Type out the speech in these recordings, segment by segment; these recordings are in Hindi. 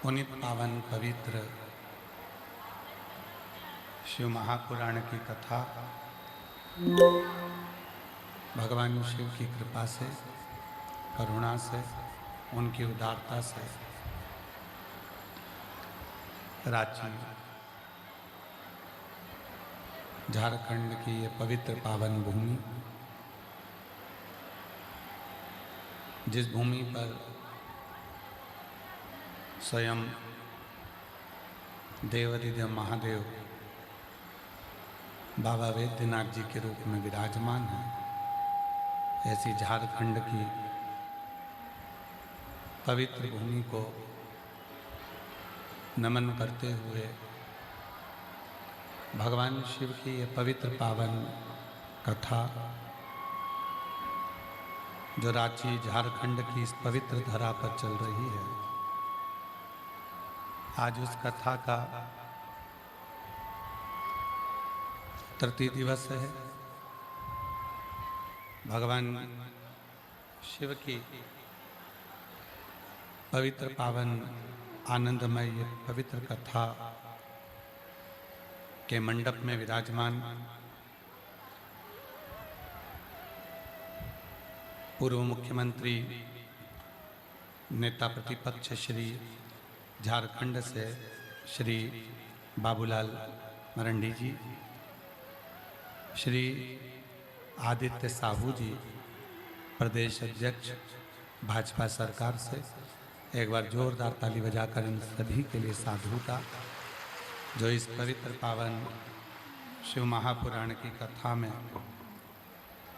पुनित पावन पवित्र शिव महापुराण की कथा भगवान शिव की कृपा से, करुणा से, उनकी उदारता से रांची झारखंड की ये पवित्र पावन भूमि, जिस भूमि पर स्वयं देवाधिदेव महादेव बाबा वैद्यनाथ जी के रूप में विराजमान है, ऐसी झारखंड की पवित्र भूमि को नमन करते हुए भगवान शिव की ये पवित्र पावन कथा जो रांची झारखंड की इस पवित्र धरा पर चल रही है, आज उस कथा का तृतीय दिवस है। भगवान शिव की पवित्र पावन आनंदमय ये पवित्र कथा के मंडप में विराजमान पूर्व मुख्यमंत्री नेता प्रतिपक्ष श्री झारखंड से श्री बाबूलाल मरंडी जी, श्री आदित्य साहू जी प्रदेश अध्यक्ष भाजपा सरकार से एक बार जोरदार ताली बजाकर इन सभी के लिए साधुता, जो इस पवित्र पावन शिव महापुराण की कथा में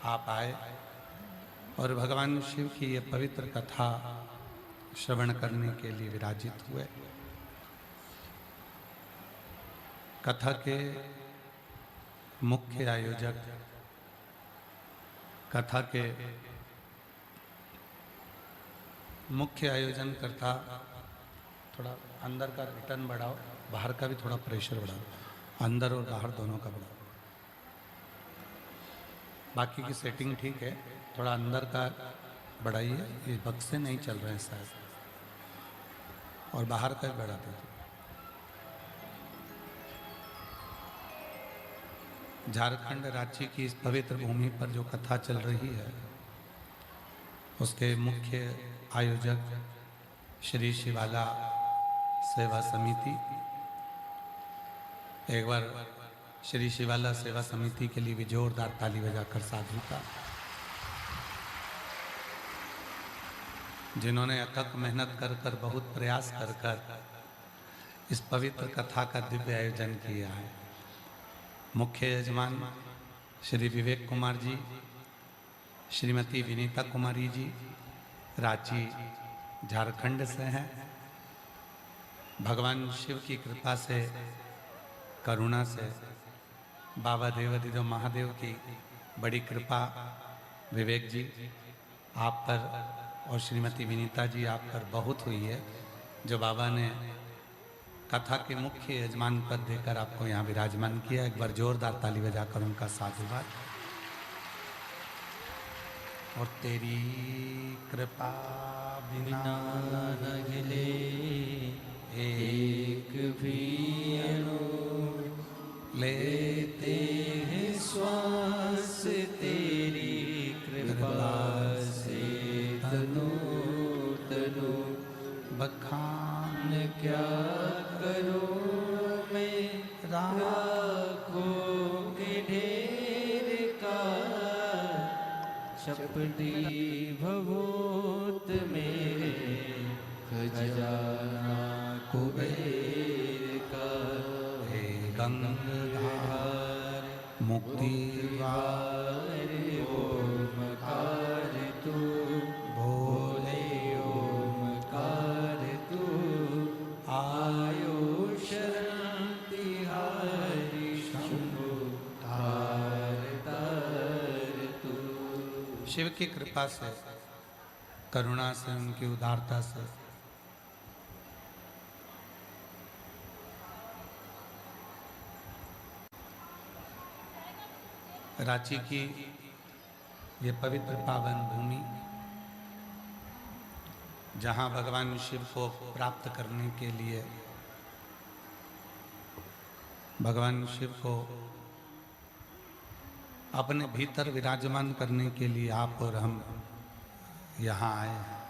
आप आए और भगवान शिव की ये पवित्र कथा श्रवण करने के लिए विराजित हुए। कथा के मुख्य आयोजक, कथा के मुख्य आयोजनकर्ता, थोड़ा अंदर का रिटर्न बढ़ाओ, बाहर का भी थोड़ा प्रेशर बढ़ाओ, अंदर और बाहर दोनों का बढ़ाओ। बाकी की सेटिंग ठीक है, थोड़ा अंदर का बढ़ाइए, ये बक्से नहीं चल रहे हैं शायद, और बाहर का बढ़ा दीजिए। झारखंड रांची की इस पवित्र भूमि पर जो कथा चल रही है, उसके मुख्य आयोजक श्री शिवाला सेवा समिति, एक बार श्री शिवाला सेवा समिति के लिए भी जोरदार ताली बजाकर साधुता, जिन्होंने अथक मेहनत कर कर, बहुत प्रयास कर कर इस पवित्र कथा का दिव्य आयोजन किया है। मुख्य यजमान श्री विवेक कुमार जी, श्रीमती विनीता कुमारी जी रांची झारखंड से हैं। भगवान शिव की कृपा से, करुणा से, बाबा देवाधिदेव महादेव की बड़ी कृपा विवेक जी आप पर और श्रीमती विनीता जी आप पर बहुत हुई है, जो बाबा ने कथा के मुख्य यजमान पद देकर आपको यहाँ विराजमान किया। एक बार जोरदार ताली बजाकर उनका साधुवाद। और तेरी कृपा बिना न हिले एक भी अणु, लेते हैं श्वास तेरी कृपा से तनु तनु, बखान क्या करो मैं राखों के ढेर का, शपटी भभूत मेरे खजाना कुबेर का, हे गंगाधार मुक्ति द्वार ओमकार तू, भोले ओमकार तू, आयो शरण तिहारी शंभु तार तार तू। शिव की कृपा से, करुणा से, उनकी उदारता से रांची की ये पवित्र पावन भूमि जहाँ भगवान शिव को प्राप्त करने के लिए, भगवान शिव को अपने भीतर विराजमान करने के लिए आप और हम यहाँ आए हैं।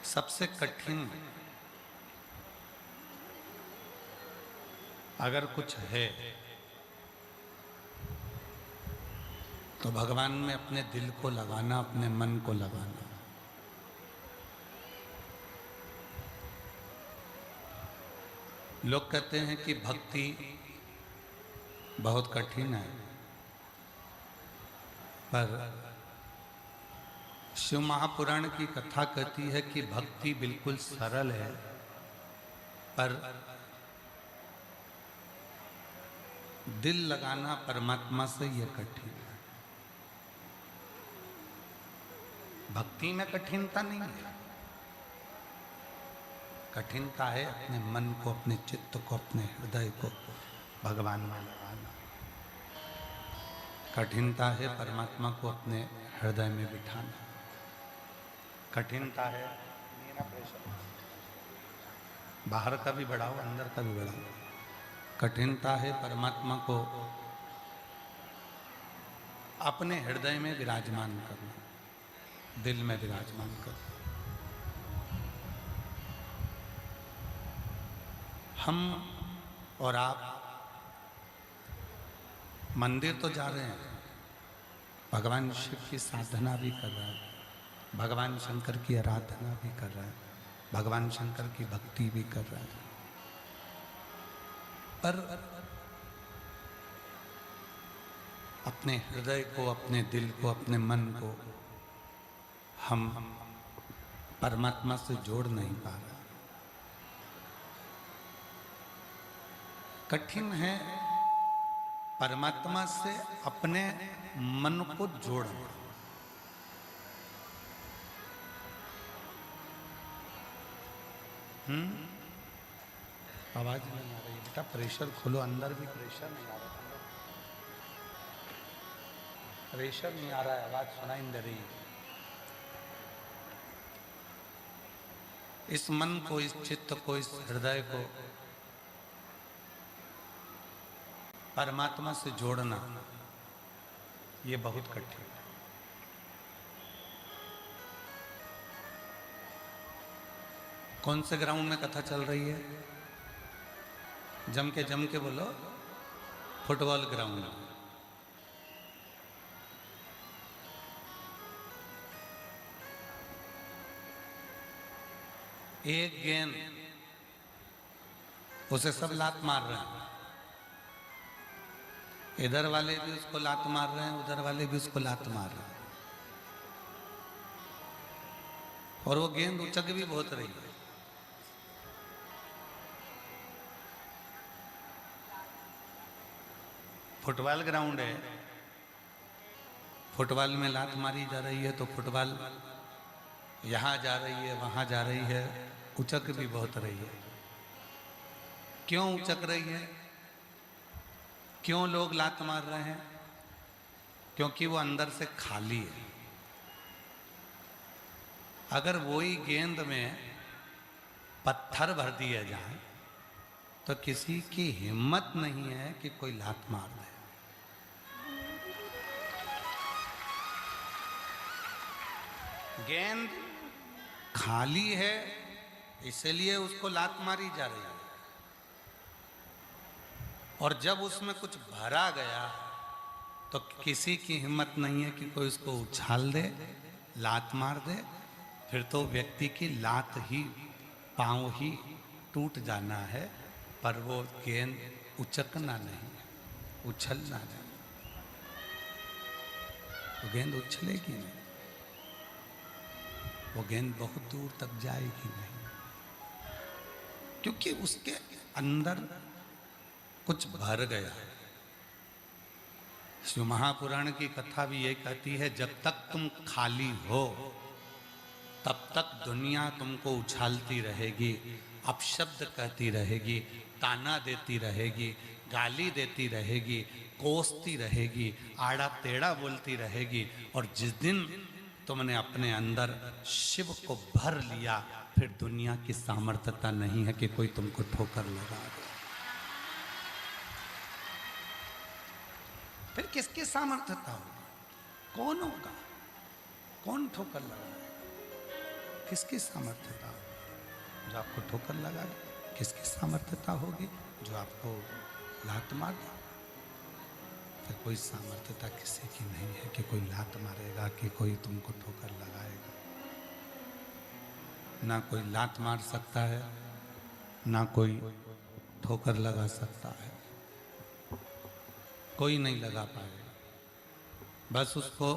सबसे कठिन अगर कुछ है तो भगवान में अपने दिल को लगाना, अपने मन को लगाना। लोग कहते हैं कि भक्ति बहुत कठिन है, पर शिव महापुराण की कथा कहती है कि भक्ति बिल्कुल सरल है, पर दिल लगाना परमात्मा से यह कठिन है। भक्ति में कठिनता नहीं है, कठिनता है अपने मन को, अपने चित्त को, अपने हृदय को भगवान में लगाना। कठिनता है परमात्मा को अपने हृदय में बिठाना। कठिनता है बाहर का भी बढ़ाओ, अंदर का भी बढ़ाओ। कठिनता है परमात्मा को अपने हृदय में विराजमान करना, दिल में विराजमान करना। हम और आप मंदिर तो जा रहे हैं, भगवान शिव की साधना भी कर रहे हैं, भगवान शंकर की आराधना भी कर रहे हैं, भगवान शंकर की भक्ति भी कर रहे हैं, पर अपने हृदय को, अपने दिल को, अपने मन को हम परमात्मा से जोड़ नहीं पा रहे। कठिन है परमात्मा से अपने मन को जोड़ना। आवाज नहीं आ रही बेटा, प्रेशर खोलो, अंदर भी प्रेशर नहीं आ रहा, प्रेशर नहीं आ रहा है, आवाज सुनाई नहीं दे रही। इस मन को, इस चित्त को, इस हृदय को परमात्मा से जोड़ना ये बहुत कठिन है। कौन से ग्राउंड में कथा चल रही है? जम के बोलो। Football ground. एक गेंद, उसे सब लात मार रहे हैं, इधर वाले भी उसको लात मार रहे हैं, उधर वाले भी उसको लात मार रहे हैं, और वो गेंद उचक भी बहुत रही है। फुटबॉल ग्राउंड है, फुटबॉल में लात मारी जा रही है, तो फुटबॉल यहां जा रही है, वहां जा रही है, उचक भी बहुत रही है। क्यों उचक रही है? क्यों लोग लात मार रहे हैं? क्योंकि वो अंदर से खाली है। अगर वही गेंद में पत्थर भर दिए जाए तो किसी की हिम्मत नहीं है कि कोई लात मार दे। गेंद खाली है, इसलिए उसको लात मारी जा रही है, और जब उसमें कुछ भरा गया तो किसी की हिम्मत नहीं है कि कोई उसको उछाल दे, लात मार दे। फिर तो व्यक्ति की लात ही, पांव ही टूट जाना है, पर वो गेंद उचकना नहीं, उछलना नहीं। वो गेंद उछलेगी नहीं, वो गेंद बहुत दूर तक जाएगी नहीं, क्योंकि उसके अंदर कुछ भर गया है। शिव महापुराण की कथा भी ये कहती है, जब तक तुम खाली हो तब तक दुनिया तुमको उछालती रहेगी, अपशब्द कहती रहेगी, ताना देती रहेगी, गाली देती रहेगी, कोसती रहेगी, आड़ा टेढ़ा बोलती रहेगी। और जिस दिन तुमने अपने अंदर शिव को भर लिया, फिर दुनिया की सामर्थ्यता नहीं है कि कोई तुमको ठोकर लगा दे। फिर किसकी सामर्थ्यता होगी? कौन होगा? कौन ठोकर लगाएगा? किसकी सामर्थ्यता होगी? जो आपको ठोकर लगा दे। किसकी सामर्थ्यता होगी? जो आपको लात मार दे। फिर कोई सामर्थ्यता किसी की नहीं है कि कोई लात मारेगा, कि कोई तुमको ठोकर लगाएगा। ना कोई लात मार सकता है, ना कोई ठोकर लगा सकता है। कोई नहीं लगा पाएगा, बस उसको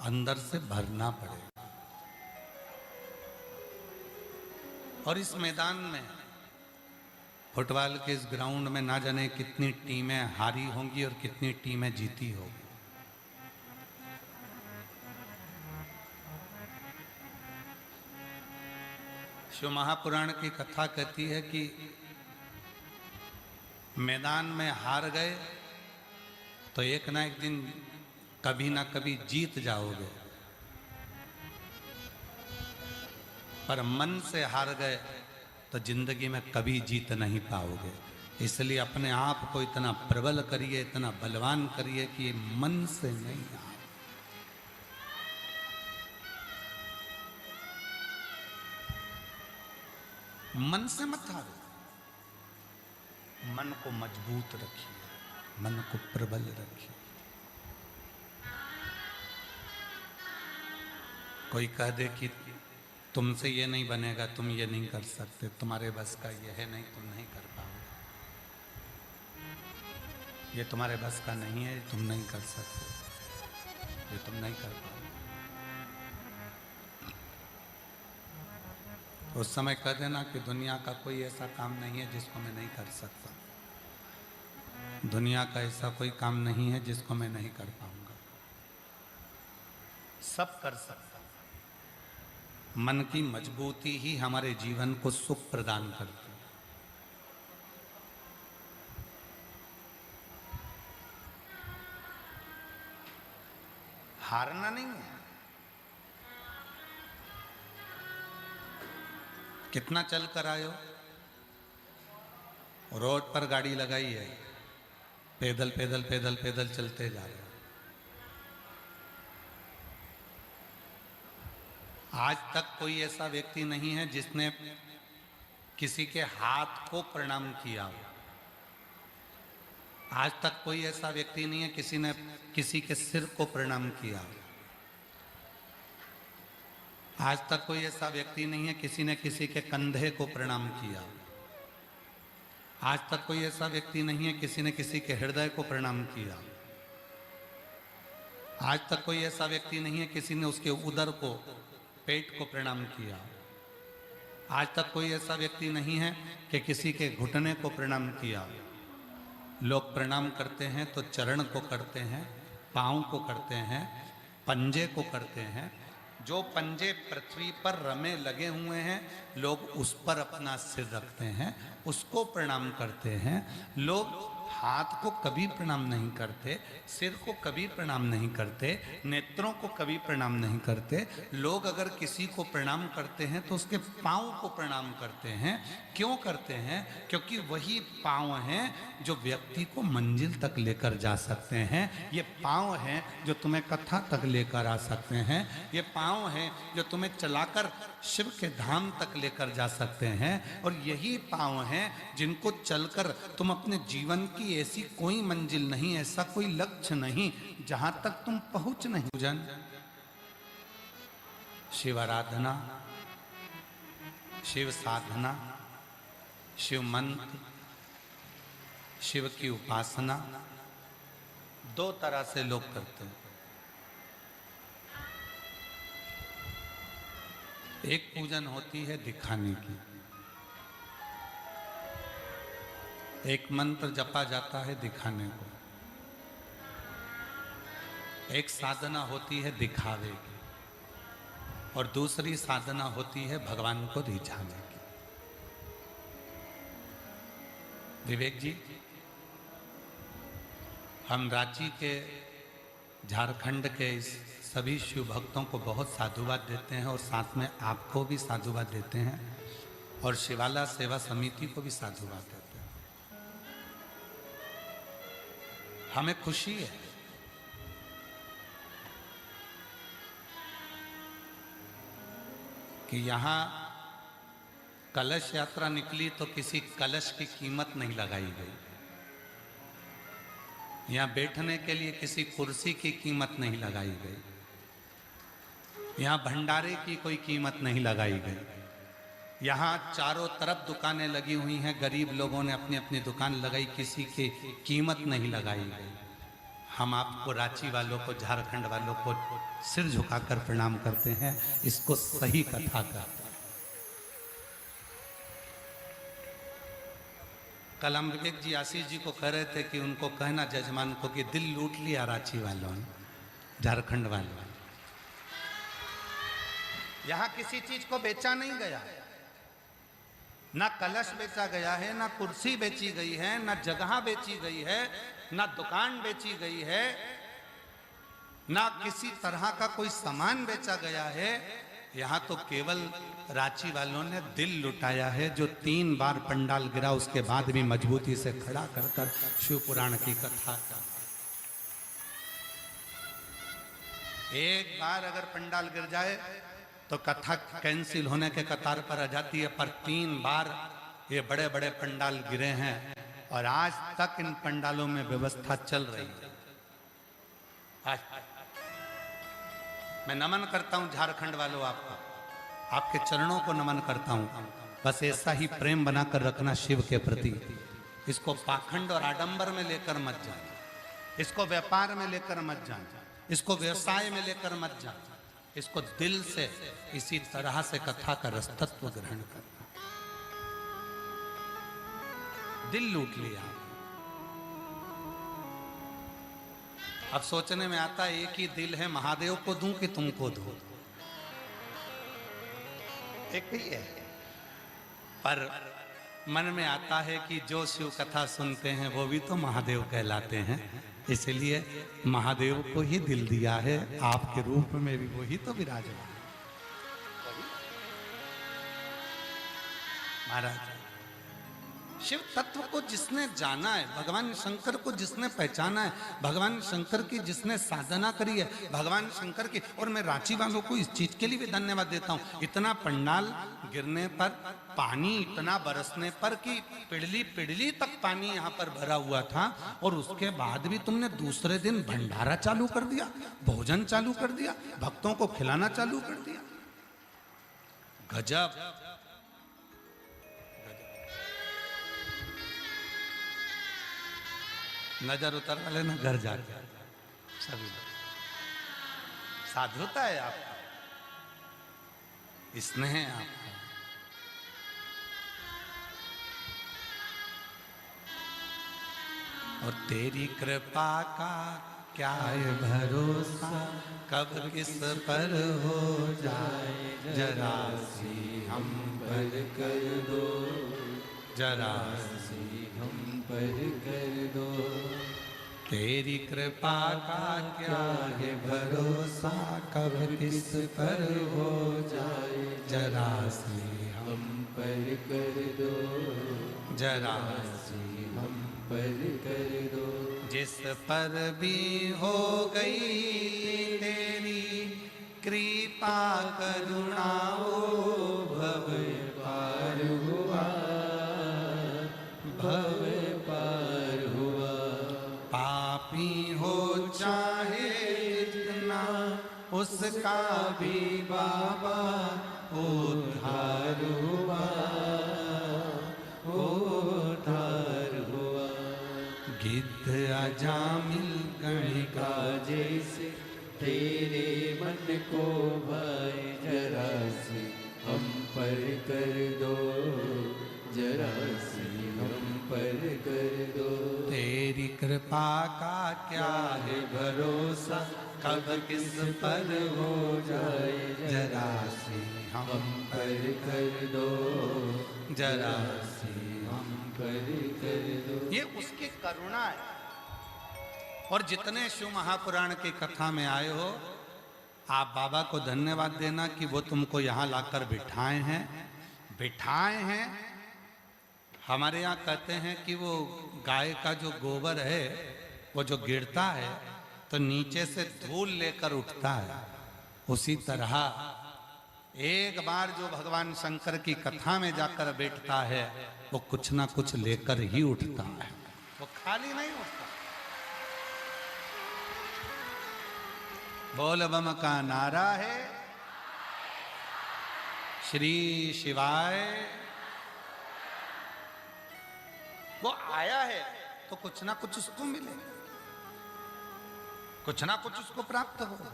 अंदर से भरना पड़ेगा। और इस मैदान में, फुटबॉल के इस ग्राउंड में, ना जाने कितनी टीमें हारी होंगी और कितनी टीमें जीती होंगी। शिव महापुराण की कथा कहती है कि मैदान में हार गए तो एक ना एक दिन कभी ना कभी जीत जाओगे, पर मन से हार गए तो जिंदगी में कभी जीत नहीं पाओगे। इसलिए अपने आप को इतना प्रबल करिए, इतना बलवान करिए कि मन से नहीं हार। मन से मत हारो, मन को मजबूत रखिए, मन को प्रबल रखिए। कोई कह दे कि तुमसे ये नहीं बनेगा, तुम ये नहीं कर सकते, तुम्हारे बस का ये है नहीं, तुम नहीं कर पाओगे, ये तुम्हारे बस का नहीं है, तुम नहीं कर सकते, ये तुम नहीं कर पाओगे। उस समय कह देना कि दुनिया का कोई ऐसा काम नहीं है जिसको मैं नहीं कर सकता, दुनिया का ऐसा कोई काम नहीं है जिसको मैं नहीं कर पाऊंगा, सब कर सकता। मन की मजबूती ही हमारे जीवन को सुख प्रदान करती है। हारना नहीं है। कितना चल कर आयो, रोड पर गाड़ी लगाई है, पैदल पैदल पैदल पैदल चलते जा रहे हो। आज तक कोई ऐसा व्यक्ति नहीं है जिसने किसी के हाथ को प्रणाम किया हो। आज तक कोई ऐसा व्यक्ति नहीं है किसी ने किसी के सिर को प्रणाम किया हो। आज तक कोई ऐसा व्यक्ति नहीं है किसी ने किसी के कंधे को प्रणाम किया हो। आज तक कोई ऐसा व्यक्ति नहीं है किसी ने किसी के हृदय को प्रणाम किया हो। आज तक कोई ऐसा व्यक्ति नहीं है किसी ने उसके उदर को, पेट को प्रणाम किया। आज तक कोई ऐसा व्यक्ति नहीं है कि किसी के घुटने को प्रणाम किया। लोग प्रणाम करते हैं तो चरण को करते हैं, पाँव को करते हैं, पंजे को करते हैं। जो पंजे पृथ्वी पर रमे लगे हुए हैं, लोग उस पर अपना सिर रखते हैं, उसको प्रणाम करते हैं। लोग हाथ को कभी प्रणाम नहीं करते, सिर को कभी प्रणाम नहीं करते, नेत्रों को कभी प्रणाम नहीं करते। लोग अगर किसी को प्रणाम करते हैं तो उसके पाँव को प्रणाम करते हैं। क्यों करते हैं? क्योंकि वही पाँव हैं जो व्यक्ति को मंजिल तक लेकर जा सकते हैं। ये पाँव हैं जो तुम्हें कथा तक लेकर आ सकते हैं। ये पाँव हैं जो तुम्हें चलाकर शिव के धाम तक लेकर जा सकते हैं। और यही पाँव हैं जिनको चलकर तुम अपने जीवन की ऐसी कोई मंजिल नहीं, ऐसा कोई लक्ष्य नहीं जहां तक तुम पहुंच नहीं। पूजन, शिव आराधना, शिव साधना, शिव मंत्र, शिव की उपासना दो तरह से लोग करते हैं। एक पूजन होती है दिखाने की, एक मंत्र जपा जाता है दिखाने को, एक साधना होती है दिखावे की, और दूसरी साधना होती है भगवान को रिझाने की। विवेक जी, हम रांची के, झारखंड के इस सभी शिव भक्तों को बहुत साधुवाद देते हैं और साथ में आपको भी साधुवाद देते हैं और शिवाला सेवा समिति को भी साधुवाद देते हैं। हमें खुशी है कि यहाँ कलश यात्रा निकली तो किसी कलश की कीमत नहीं लगाई गई। यहाँ बैठने के लिए किसी कुर्सी की कीमत नहीं लगाई गई। यहाँ भंडारे की कोई कीमत नहीं लगाई गई। यहाँ चारों तरफ दुकानें लगी हुई हैं, गरीब लोगों ने अपनी अपनी दुकान लगाई, किसी की कीमत नहीं लगाई गई। हम आपको, रांची वालों को, झारखंड वालों को सिर झुकाकर प्रणाम करते हैं। इसको सही कथा कहते हैं। कल हम विवेक जी, आशीष जी को कह रहे थे कि उनको कहना जजमान को कि दिल लूट लिया रांची वालों ने, झारखंड वालों ने। यहां किसी चीज को बेचा नहीं गया, ना कलश बेचा गया है, ना कुर्सी बेची गई है, ना जगह बेची गई है, ना दुकान बेची गई है, ना किसी तरह का कोई सामान बेचा गया है। यहाँ तो केवल रांची वालों ने दिल लुटाया है, जो 3 बार पंडाल गिरा उसके बाद भी मजबूती से खड़ा कर कर शिव पुराण की कथा का। एक बार अगर पंडाल गिर जाए तो कथा कैंसिल होने के कतार पर आ जाती है, पर 3 बार ये बड़े बड़े पंडाल गिरे हैं और आज तक इन पंडालों में व्यवस्था चल रही है। आज मैं नमन करता हूं झारखंड वालों, आपको, आपके चरणों को नमन करता हूं। बस ऐसा ही प्रेम बनाकर रखना शिव के प्रति। इसको पाखंड और आडंबर में लेकर मत जाना, इसको व्यापार में लेकर मत जाना, इसको व्यवसाय में लेकर मत जाना। इसको दिल से इसी तरह से कथा का रसतत्व ग्रहण करना। दिल लूट लिया। अब सोचने में आता है, एक ही दिल है, महादेव को दूं कि तुमको दूं? एक ही है। पर मन में आता है कि जो शिव कथा सुनते हैं वो भी तो महादेव कहलाते हैं, इसलिए महादेव को ही दिल दिया है। आपके रूप में भी वही तो विराजमान महाराज। शिव तत्व को जिसने जाना है, भगवान शंकर को जिसने पहचाना है, भगवान शंकर की जिसने साधना करी है, भगवान शंकर की। और मैं रांची वालों को इस चीज के लिए भी धन्यवाद देता हूँ। इतना पंडाल गिरने पर, पानी इतना बरसने पर कि पिड़ली पिड़ली तक पानी यहाँ पर भरा हुआ था, और उसके बाद भी तुमने दूसरे दिन भंडारा चालू कर दिया, भोजन चालू कर दिया, भक्तों को खिलाना चालू कर दिया। गजब। नजर उतर वाले ना घर जाके सभी साधुता है आपका, स्नेह है आपका। और तेरी कृपा का क्या है भरोसा, कब किस पर हो जाए, जरा सी हम पर कर दो, जरा सी हम पर कर दो। तेरी कृपा का क्या है भरोसा, कब किस पर हो जाए, जरा सी हम पर कर दो, जरा सी हम पर कर दो। जिस पर भी हो गई तेरी कृपा करुणा, ओ भव पार हुआ, भव पार हुआ। पापी हो चाहे जितना, उसका भी बाबा उद्धार हुआ, उद्धार हुआ। गिद्ध अजामिल गणिका जैसे तेरे मन को भाए, जरा सी हम पर कर दो, जरा सी हम पर कर दो। तेरी कृपा का क्या है भरोसा, कब किस पर हो जाए, जरा सी हम पर कर दो, जरा सी हम पर कर दो। ये उसकी करुणा है। और जितने शिव महापुराण की कथा में आए हो, आप बाबा को धन्यवाद देना कि वो तुमको यहाँ लाकर बिठाए हैं। हमारे यहाँ कहते हैं कि वो गाय का जो गोबर है वो जो गिरता है तो नीचे से धूल लेकर उठता है, उसी तरह एक बार जो भगवान शंकर की कथा में जाकर बैठता है वो कुछ ना कुछ लेकर ही उठता है, वो खाली नहीं उठता। बोल बम का नारा है, श्री शिवाय। वो आया है तो कुछ ना कुछ उसको मिलेगा, कुछ ना कुछ उसको प्राप्त होगा,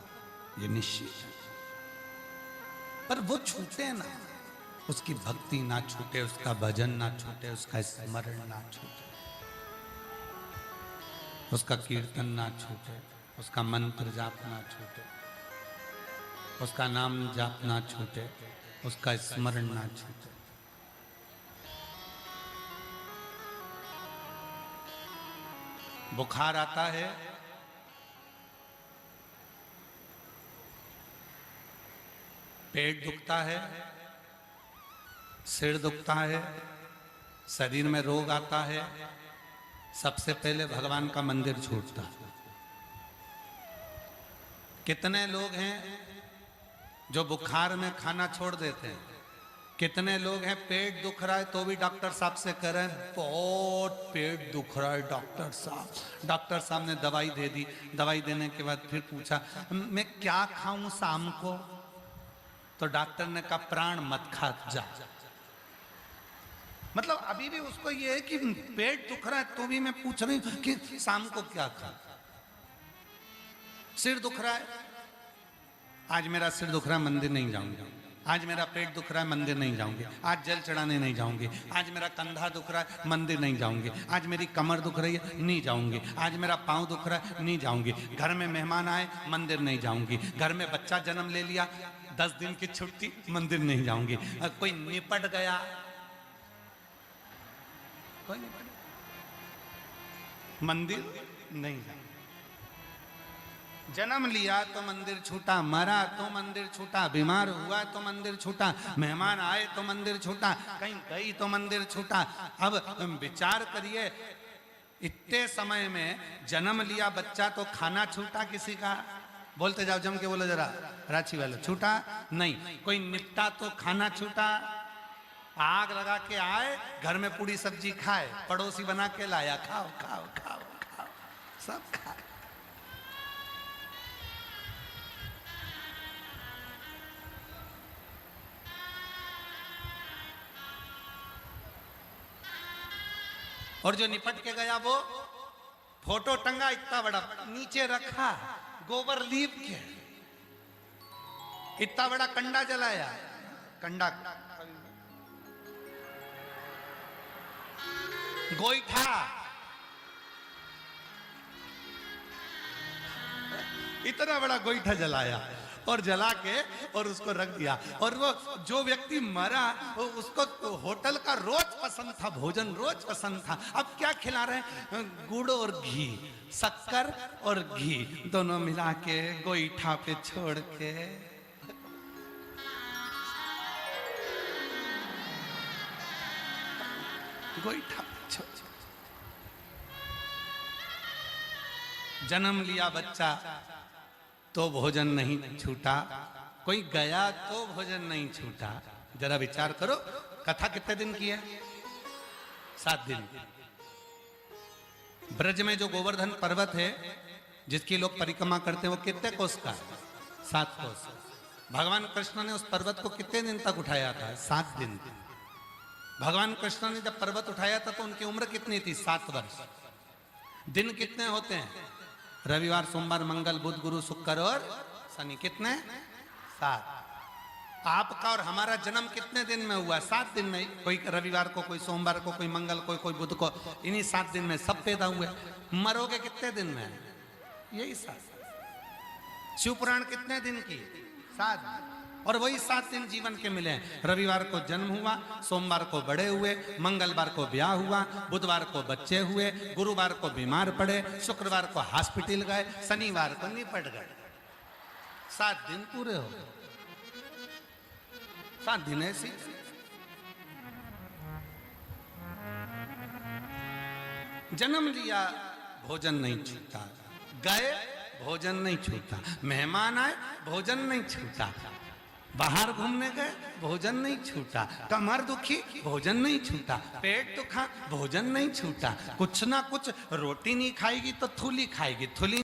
ये निश्चित है। पर वो छूटे ना, उसकी भक्ति ना छूटे, उसका भजन ना छूटे, उसका स्मरण ना छूटे, उसका कीर्तन ना छूटे, उसका मंत्र जाप ना छूटे, उसका नाम जाप ना छूटे, उसका स्मरण ना छूटे। बुखार आता है, पेट दुखता है, सिर दुखता है, शरीर में रोग आता है, सबसे पहले भगवान का मंदिर छूटता है। कितने लोग हैं जो बुखार में खाना छोड़ देते हैं, कितने लोग हैं पेट दुख रहा है तो भी डॉक्टर साहब से कह रहे हैं बहुत पेट दुख रहा है डॉक्टर साहब। डॉक्टर साहब ने दवाई दे दी, दवाई देने के बाद फिर पूछा मैं क्या खाऊं शाम को, तो डॉक्टर ने कहा प्राण मत खा जा। मतलब अभी भी उसको ये है कि पेट दुख रहा है तो भी मैं पूछ रही हूं कि शाम को क्या खा। सिर दुख रहा है, आज मेरा सिर दुख रहा है मंदिर नहीं जाऊंगी, आज मेरा पेट दुख रहा है मंदिर नहीं जाऊंगी, आज जल चढ़ाने नहीं जाऊंगी, आज मेरा कंधा दुख रहा है मंदिर नहीं जाऊंगी, आज मेरी कमर दुख रही है नहीं जाऊंगी, आज मेरा पाँव दुख रहा है नहीं जाऊंगी, घर में मेहमान आए मंदिर नहीं जाऊंगी, घर में बच्चा जन्म ले लिया 10 दिन की छुट्टी मंदिर नहीं जाऊंगी, कोई निपट गया, कोई निपट मंदिर नहीं जाऊंगी, जन्म लिया तो मंदिर छूटा, मरा तो मंदिर छूटा, बीमार हुआ तो मंदिर छूटा, मेहमान आए तो मंदिर छूटा, कहीं गई तो मंदिर छूटा। अब विचार करिए, इतने समय में जन्म लिया बच्चा तो खाना छूटा किसी का, बोलते जाओ जम के बोलो जरा रांची वाले, छूटा नहीं, कोई निपटा तो खाना छूटा, आग लगा के आए घर में पूरी सब्जी खाए, पड़ोसी बना के लाया खाओ खाओ खाओ खाओ, सब खाए। और जो निपट के गया वो फोटो टंगा इतना बड़ा नीचे रखा, गोबर लीप के इतना बड़ा कंडा जलाया, कंडा गोईठा इतना बड़ा गोईठा जलाया और जला के और उसको रख दिया। और वो जो व्यक्ति मरा उसको होटल का रोज पसंद था, भोजन रोज पसंद था, अब क्या खिला रहे हैं, गुड़ और घी, शक्कर और घी दोनों मिला के गोईठा पे छोड़ के गोईठा पे छोड़। जन्म लिया बच्चा तो भोजन नहीं छूटा, कोई गया तो भोजन नहीं छूटा। जरा विचार करो, कथा कितने दिन की है? 7 दिन। ब्रज में जो गोवर्धन पर्वत है जिसकी लोग परिक्रमा करते हैं वो कितने कोस का है? 7 कोस। भगवान कृष्ण ने उस पर्वत को कितने दिन तक उठाया था? 7 दिन। भगवान कृष्ण ने जब पर्वत उठाया था तो उनकी उम्र कितनी थी? 7 वर्ष। दिन कितने होते हैं? रविवार, सोमवार, मंगल, बुध, गुरु, शुक्र और शनि। कितने? 7। आपका और हमारा जन्म कितने दिन में हुआ? 7 दिन में। कोई रविवार को, कोई सोमवार को, कोई मंगल को, कोई बुध को, इन्हीं 7 दिन में सब पैदा हुए। मरोगे कितने दिन में? यही 7। शिव पुराण कितने दिन की? 7। और वही 7 दिन जीवन के मिले हैं। रविवार को जन्म हुआ, सोमवार को बड़े हुए, मंगलवार को ब्याह हुआ, बुधवार को बच्चे हुए, गुरुवार को बीमार पड़े, शुक्रवार को हॉस्पिटल गए, शनिवार को निपट गए। 7 दिन पूरे हो गए। 7 दिन ऐसी। जन्म लिया, भोजन नहीं छूटा, गए भोजन नहीं छूटा, मेहमान आए भोजन नहीं छूटा, बाहर घूमने गए भोजन नहीं छूटा, कमर दुखी भोजन नहीं छूटा, पेट दुखा भोजन नहीं छूटा, कुछ ना कुछ रोटी नहीं खाएगी तो थूली खाएगी, थूली